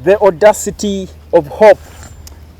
The Audacity of Hope.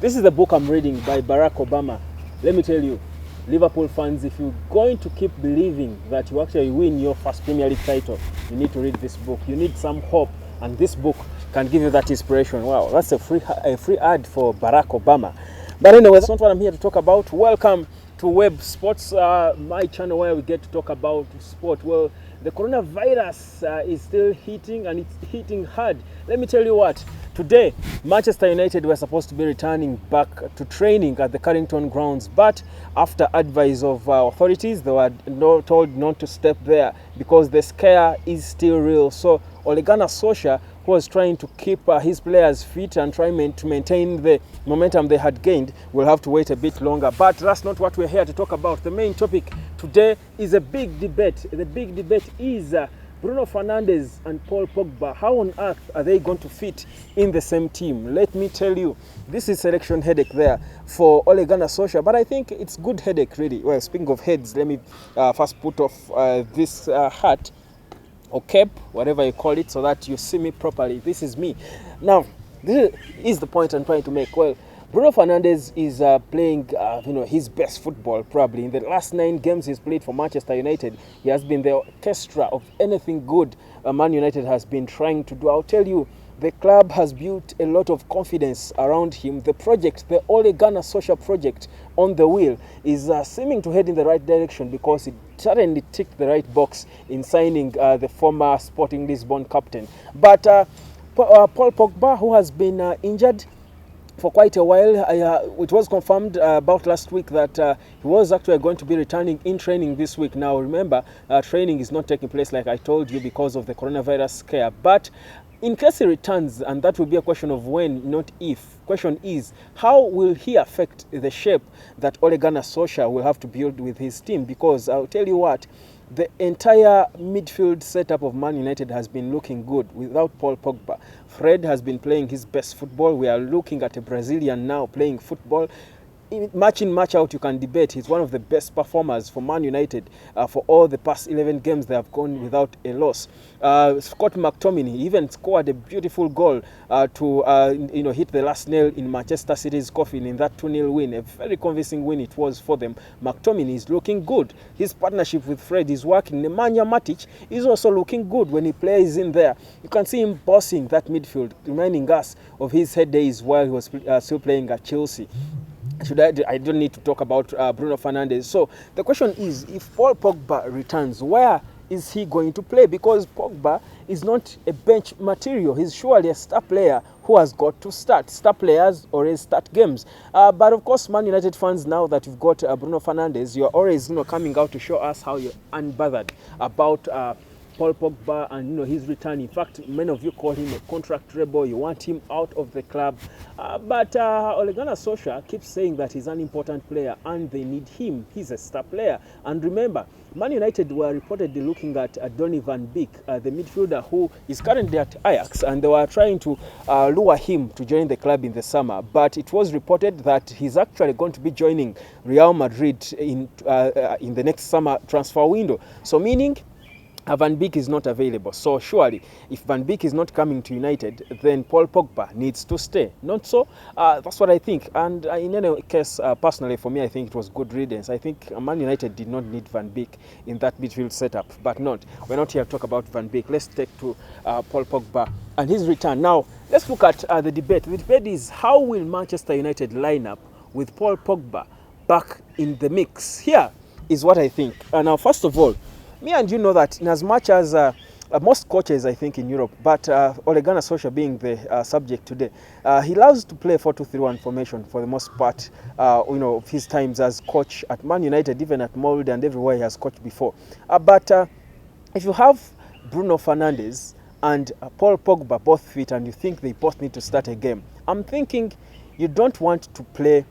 This is the book I'm reading by Barack Obama. Let me tell you, Liverpool fans, if you're going to keep believing that you actually win your first Premier League title, you need to read this book. You need some hope, and this book can give you that inspiration. Wow, that's a free ad for Barack Obama. But anyway, that's not what I'm here to talk about. Welcome to Web Sports, my channel where we get to talk about sport. Well, the coronavirus is still hitting, and it's hitting hard. Let me tell you what, today Manchester United were supposed to be returning back to training at the Carrington grounds, but after advice of authorities, they were told not to step there because the scare is still real. So Ole Gunner Solsjaer, who was trying to keep his players fit and trying to maintain the momentum they had gained, will have to wait a bit longer. But that's not what we're here to talk about. The main topic today is a big debate. The big debate is Bruno Fernandes and Paul Pogba. How on earth are they going to fit in the same team? Let me tell you, this is selection headache there for Ole Gunner Solsjaer, but I think it's good headache really. Well, speaking of heads, let me first put off this hat or cape, whatever you call it, so that you see me properly. This is me. Now, this is the point I'm trying to make. Well, Bruno Fernandes is playing his best football probably. In the last 9 games he's played for Manchester United, he has been the orchestra of anything good Man United has been trying to do. I'll tell you, the club has built a lot of confidence around him. The project, the Ole Gunner Solsjaer project on the wheel, is seeming to head in the right direction because it certainly ticked the right box in signing the former Sporting Lisbon captain. But Paul Pogba, who has been injured for quite a while, it was confirmed about last week that he was actually going to be returning in training this week. Now remember, training is not taking place like I told you because of the coronavirus scare, but in case he returns, and that will be a question of when, not if. Question is, how will he affect the shape that Ole Gunner Solsjaer will have to build with his team? Because I'll tell you what, the entire midfield setup of Man United has been looking good without Paul Pogba. Fred has been playing his best football. We are looking at a Brazilian now playing football. Match in, match out, you can debate. He's one of the best performers for Man United for all the past 11 games they have gone without a loss. Scott McTominay even scored a beautiful goal to hit the last nail in Manchester City's coffin in that 2-0 win. A very convincing win it was for them. McTominay is looking good. His partnership with Fred is working. Nemanja Matic is also looking good when he plays in there. You can see him bossing that midfield, reminding us of his head days while he was still playing at Chelsea. I don't need to talk about Bruno Fernandes. So the question is, if Paul Pogba returns, where is he going to play? Because Pogba is not a bench material. He's surely a star player who has got to start. Star players always start games. But of course, Man United fans, now that you've got Bruno Fernandes, you're always coming out to show us how you're unbothered about Paul Pogba and his return. In fact, many of you call him a contract rebel. You want him out of the club. But Ole Gunner Solsjaer keeps saying that he's an important player and they need him. He's a star player. And remember, Man United were reportedly looking at Donny van Beek, the midfielder who is currently at Ajax, and they were trying to lure him to join the club in the summer. But it was reported that he's actually going to be joining Real Madrid in the next summer transfer window. So meaning Van Beek is not available. So surely, if Van Beek is not coming to United, then Paul Pogba needs to stay. Not so? That's what I think. And in any case, personally, for me, I think it was good riddance. I think Man United did not need Van Beek in that midfield setup. But we're not here to talk about Van Beek. Let's take to Paul Pogba and his return. Now, let's look at the debate. The debate is, how will Manchester United line up with Paul Pogba back in the mix? Here is what I think. Now, first of all, me and you know that in as much as most coaches, I think, in Europe, but Ole Gunner Solsjaer being the subject today, he loves to play 4-2-3-1 formation for the most part, of his times as coach at Man United, even at Molde and everywhere he has coached before. But if you have Bruno Fernandes and Paul Pogba both fit and you think they both need to start a game, I'm thinking you don't want to play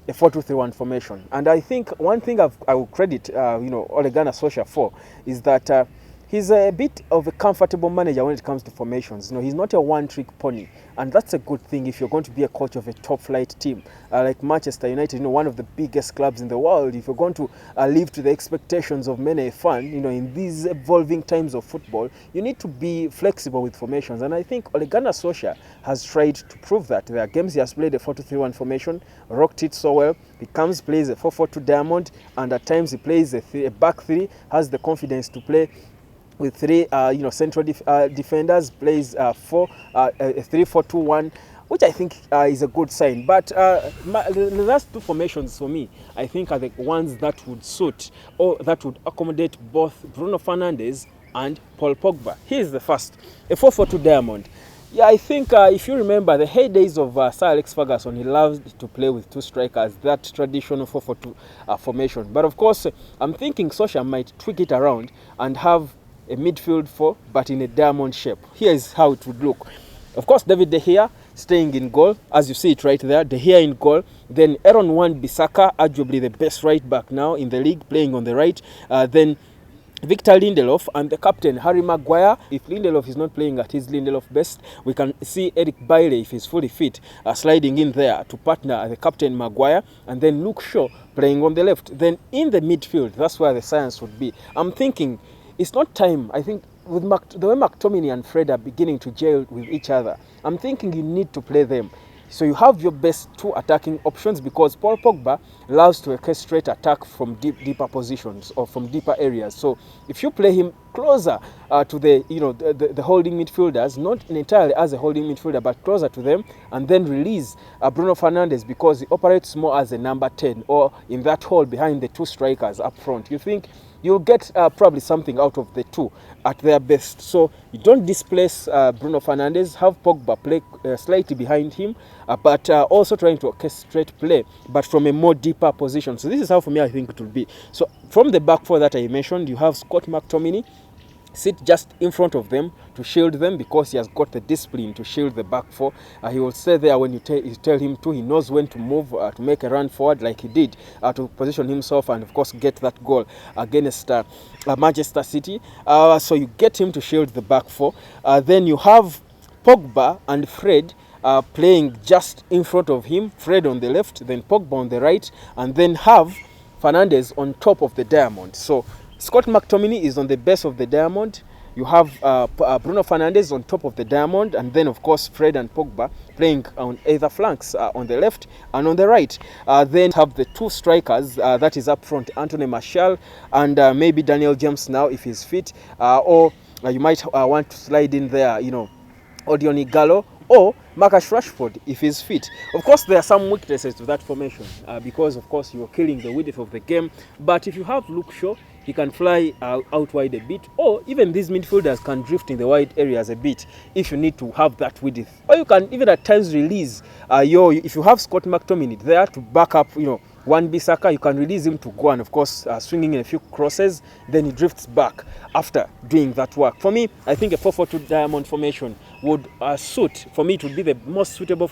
a 4-2-3-1 formation. And I think one thing I will credit Ole Gunner Solsjaer for is that he's a bit of a comfortable manager when it comes to formations. He's not a one-trick pony, and that's a good thing if you're going to be a coach of a top-flight team like Manchester United, one of the biggest clubs in the world. If you're going to live to the expectations of many a fan, in these evolving times of football, you need to be flexible with formations, and I think Ole Gunner Solsjaer has tried to prove that. There are games he has played a 4-2-3-1 formation, rocked it so well. He comes, plays a 4-4-2 diamond, and at times he plays a back three, has the confidence to play with three central defenders, plays a 3-4-2-1, which I think is a good sign. But the last two formations for me, I think, are the ones that would suit or that would accommodate both Bruno Fernandes and Paul Pogba. Here's the first, a 4-4-2 diamond. Yeah, I think if you remember the heydays of Sir Alex Ferguson, he loved to play with two strikers, that traditional 4-4-2 formation. But of course, I'm thinking Solskjaer might tweak it around and have a midfield four, but in a diamond shape. Here is how it would look. Of course, David De Gea staying in goal, as you see it right there. De Gea in goal. Then Aaron Wan-Bissaka, arguably the best right back now in the league, playing on the right. Then Victor Lindelof and the captain Harry Maguire. If Lindelof is not playing at his Lindelof best, we can see Eric Bailey, if he's fully fit, sliding in there to partner the captain Maguire, and then Luke Shaw playing on the left. Then in the midfield, that's where the science would be. I'm thinking it's not time. I think with the way McTominay and Fred are beginning to gel with each other, I'm thinking you need to play them. So you have your best two attacking options, because Paul Pogba loves to orchestrate attack from deeper positions or from deeper areas. So if you play him closer to the holding midfielders, not entirely as a holding midfielder, but closer to them, and then release Bruno Fernandes, because he operates more as a number 10 or in that hole behind the two strikers up front, you think you'll get probably something out of the two at their best. So you don't displace Bruno Fernandes, have Pogba play slightly behind him, but also trying to orchestrate play, but from a more deeper position. So this is how, for me, I think it will be. So from the back four that I mentioned, you have Scott McTominay sit just in front of them to shield them, because he has got the discipline to shield the back four. He will stay there when you tell him to. He knows when to move to make a run forward, like he did to position himself and of course get that goal against Manchester City. So you get him to shield the back four. Then you have Pogba and Fred playing just in front of him. Fred on the left, then Pogba on the right, and then have Fernandes on top of the diamond. So Scott McTominay is on the base of the diamond. You have Bruno Fernandes on top of the diamond, and then of course Fred and Pogba playing on either flanks, on the left and on the right. Then have the two strikers, that is up front, Anthony Martial and maybe Daniel James now if he's fit, or you might want to slide in there, Odion Ighalo or Marcus Rashford if he's fit. Of course, there are some weaknesses to that formation because, of course, you're killing the width of the game. But if you have Luke Shaw, he can fly out wide a bit, or even these midfielders can drift in the wide areas a bit if you need to have that width. Or you can even at times release if you have Scott McTominay there to back up, Wan-Bissaka, you can release him to go and, of course, swinging in a few crosses, then he drifts back after doing that work. For me, I think a 4-4-2 diamond formation would suit. For me, it would be the most suitable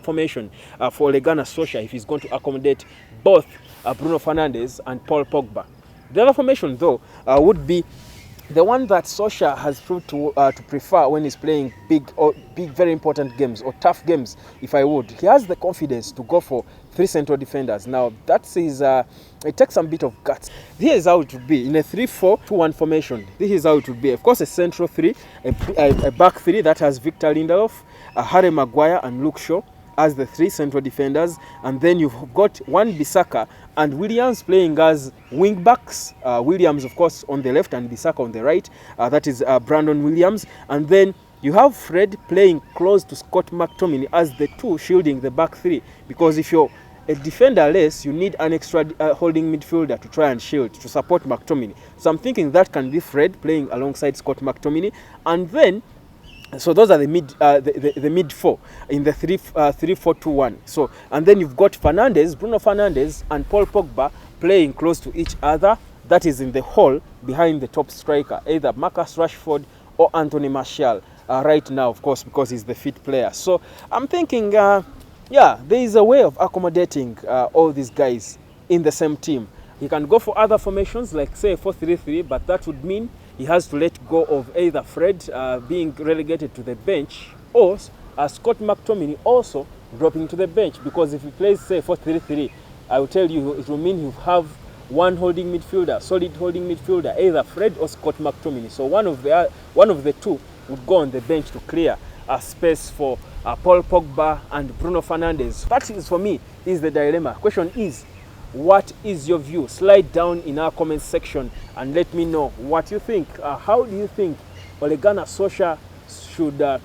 formation for Ole Gunner Solsjaer if he's going to accommodate both Bruno Fernandes and Paul Pogba. The other formation, though, would be the one that Solskjaer has proved to prefer when he's playing big, very important games or tough games, if I would. He has the confidence to go for three central defenders. Now, that is, it takes some bit of guts. Here is how it would be in a 3-4-2-1 formation. This is how it would be. Of course, a central three, a back three that has Victor Lindelof, Harry Maguire, and Luke Shaw as the three central defenders, and then you've got Wan-Bissaka and Williams playing as wing backs. Williams, of course, on the left and Bissaka on the right. That is Brandon Williams. And then you have Fred playing close to Scott McTominay as the two shielding the back three, because if you're a defender less, you need an extra holding midfielder to try and shield to support McTominay. So I'm thinking that can be Fred playing alongside Scott McTominay, and then so those are the mid four in the 3-4-2-1. So, and then you've got Bruno Fernandes and Paul Pogba playing close to each other. That is in the hole behind the top striker, either Marcus Rashford or Anthony Martial. Right now, of course, because he's the fit player. So I'm thinking, there is a way of accommodating all these guys in the same team. He can go for other formations, like say 4-3-3, but that would mean he has to let go of either Fred being relegated to the bench, or Scott McTominay also dropping to the bench, because if he plays, say, 4-3-3, I will tell you it will mean you have one holding midfielder, solid holding midfielder, either Fred or Scott McTominay. So one of the two would go on the bench to clear a space for Paul Pogba and Bruno Fernandes. That is, for me, is the dilemma. Question is, what is your view? Slide down in our comment section and let me know what you think. How do you think Ole Gunner Solsjaer should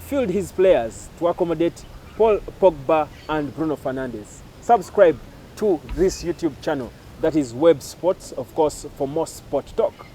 field his players to accommodate Paul Pogba and Bruno Fernandes? Subscribe to this YouTube channel, that is Web Sports, of course, for more sport talk.